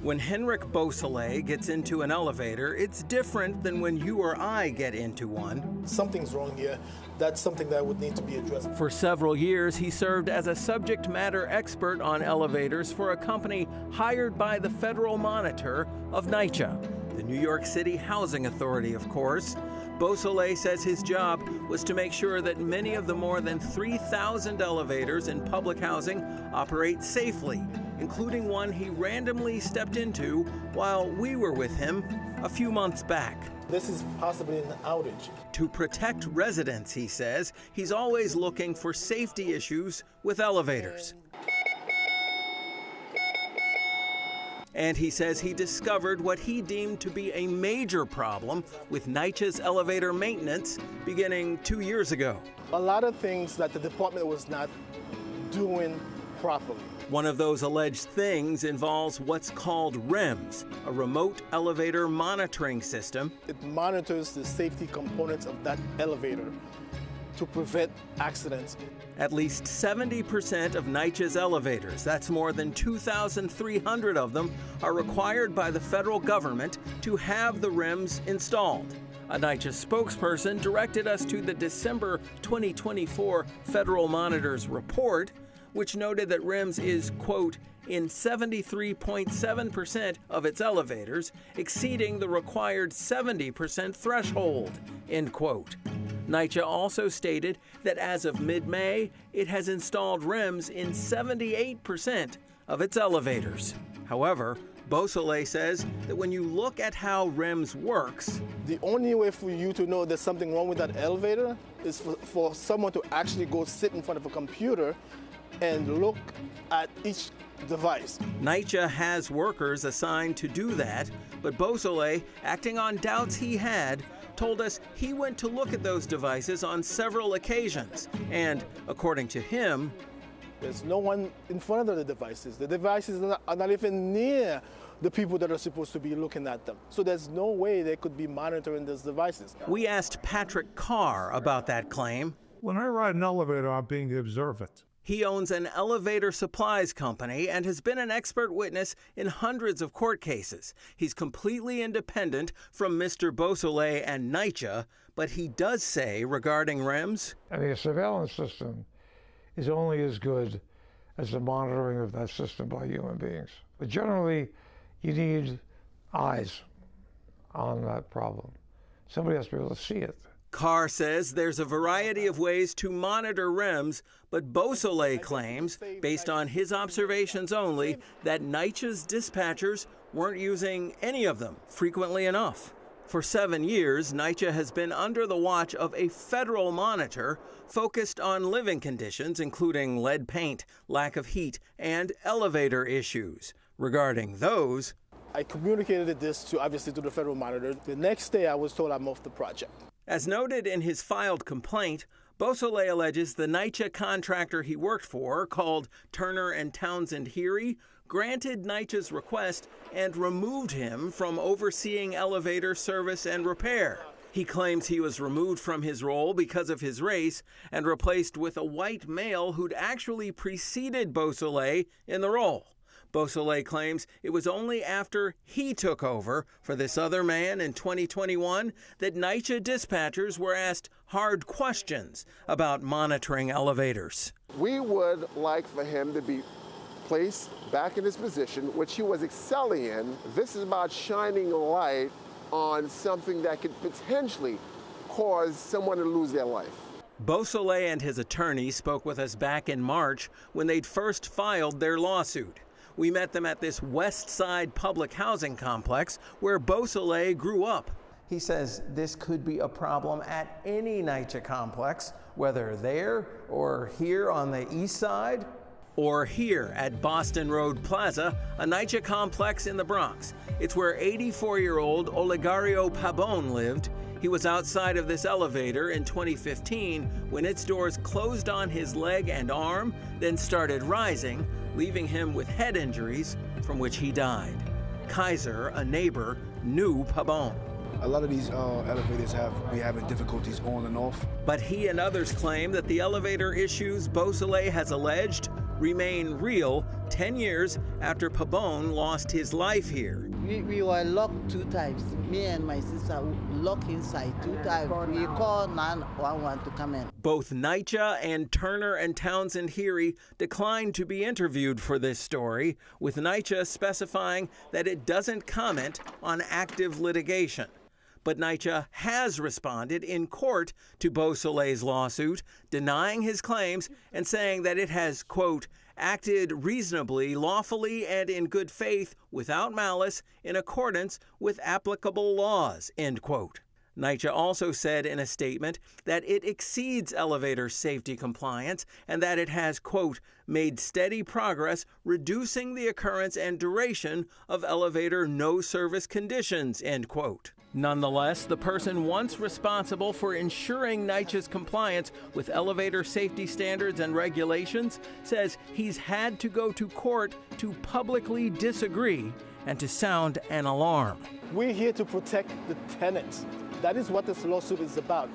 When Henrik Beausoleil gets into an elevator, it's different than when you or I get into one. Something's wrong here. That's something that would need to be addressed. For several years, he served as a subject matter expert on elevators for a company hired by the federal monitor of NYCHA, the New York City Housing Authority, of course. Beausoleil says his job was to make sure that many of the more than 3,000 elevators in public housing operate safely, including one he randomly stepped into while we were with him a few months back. This is possibly an outage. To protect residents, he says, he's always looking for safety issues with elevators. And he says he discovered what he deemed to be a major problem with NYCHA's elevator maintenance beginning 2 years ago. A lot of things that the department was not doing properly. One of those alleged things involves what's called REMS, a remote elevator monitoring system. It monitors the safety components of that elevator to prevent accidents. At least 70% of NYCHA's elevators, that's more than 2,300 of them, are required by the federal government to have the REMS installed. A NYCHA spokesperson directed us to the December 2024 Federal Monitor's report, which noted that REMS is, quote, in 73.7% of its elevators, exceeding the required 70% threshold, end quote. NYCHA also stated that as of mid-May, it has installed REMS in 78% of its elevators. However, Beausoleil says that when you look at how REMS works, the only way for you to know there's something wrong with that elevator is for someone to actually go sit in front of a computer and look at each device. NYCHA has workers assigned to do that, but Beausoleil, acting on doubts he had, told us he went to look at those devices on several occasions. And according to him, there's no one in front of the devices. The devices are not even near the people that are supposed to be looking at them. So there's no way they could be monitoring those devices. We asked Patrick Carr about that claim. When I ride an elevator, I'm being observant. He owns an elevator supplies company and has been an expert witness in hundreds of court cases. He's completely independent from Mr. Beausoleil and NYCHA, but he does say regarding REMS, I mean, a surveillance system is only as good as the monitoring of that system by human beings. But generally, you need eyes on that problem. Somebody has to be able to see it. Carr says there's a variety of ways to monitor REMS, but Beausoleil claims, based on his observations only, that NYCHA's dispatchers weren't using any of them frequently enough. For 7 years, NYCHA has been under the watch of a federal monitor focused on living conditions, including lead paint, lack of heat, and elevator issues. Regarding those, I communicated this obviously to the federal monitor. The next day I was told I'm off the project. As noted in his filed complaint, Beausoleil alleges the NYCHA contractor he worked for, called Turner and Townsend Heery, granted NYCHA's request and removed him from overseeing elevator service and repair. He claims he was removed from his role because of his race and replaced with a white male who'd actually preceded Beausoleil in the role. Beausoleil claims it was only after he took over for this other man in 2021 that NYCHA dispatchers were asked hard questions about monitoring elevators. We would like for him to be placed back in his position, which he was excelling in. This is about shining light on something that could potentially cause someone to lose their life. Beausoleil and his attorney spoke with us back in March when they'd first filed their lawsuit. We met them at this West Side public housing complex where Beausoleil grew up. He says this could be a problem at any NYCHA complex, whether there or here on the east side, or here at Boston Road Plaza, a NYCHA complex in the Bronx. It's where 84-year-old Olegario Pabon lived. He was outside of this elevator in 2015 when its doors closed on his leg and arm, then started rising, leaving him with head injuries from which he died. Kaiser, a neighbor, knew Pabon. A lot of these elevators be having difficulties on and off. But he and others claim that the elevator issues Beausoleil has alleged remain real 10 years after Pabon lost his life here. We were locked 2 times. Me and my sister locked inside 2 times. We called 911 to come in. Both NYCHA and Turner and Townsend Heery declined to be interviewed for this story, with NYCHA specifying that it doesn't comment on active litigation. But NYCHA has responded in court to Beausoleil's lawsuit, denying his claims and saying that it has, quote, acted reasonably, lawfully, and in good faith without malice in accordance with applicable laws, end quote. NYCHA also said in a statement that it exceeds elevator safety compliance and that it has, quote, made steady progress reducing the occurrence and duration of elevator no-service conditions, end quote. Nonetheless, the person once responsible for ensuring NYCHA's compliance with elevator safety standards and regulations says he's had to go to court to publicly disagree and to sound an alarm. We're here to protect the tenants. That is what this lawsuit is about.